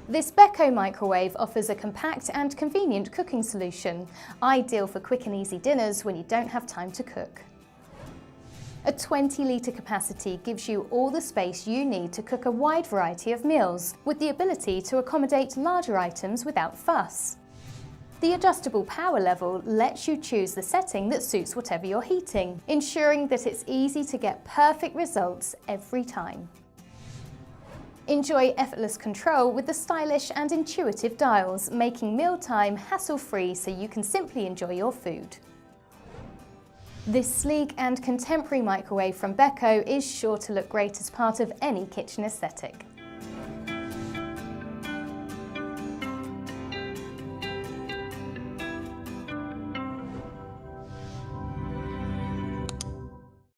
This Beko microwave offers a compact and convenient cooking solution, ideal for quick and easy dinners when you don't have time to cook. A 20-litre capacity gives you all the space you need to cook a wide variety of meals, with the ability to accommodate larger items without fuss. The adjustable power level lets you choose the setting that suits whatever you're heating, ensuring that it's easy to get perfect results every time. Enjoy effortless control with the stylish and intuitive dials, making mealtime hassle-free so you can simply enjoy your food. This sleek and contemporary microwave from Beko is sure to look great as part of any kitchen aesthetic.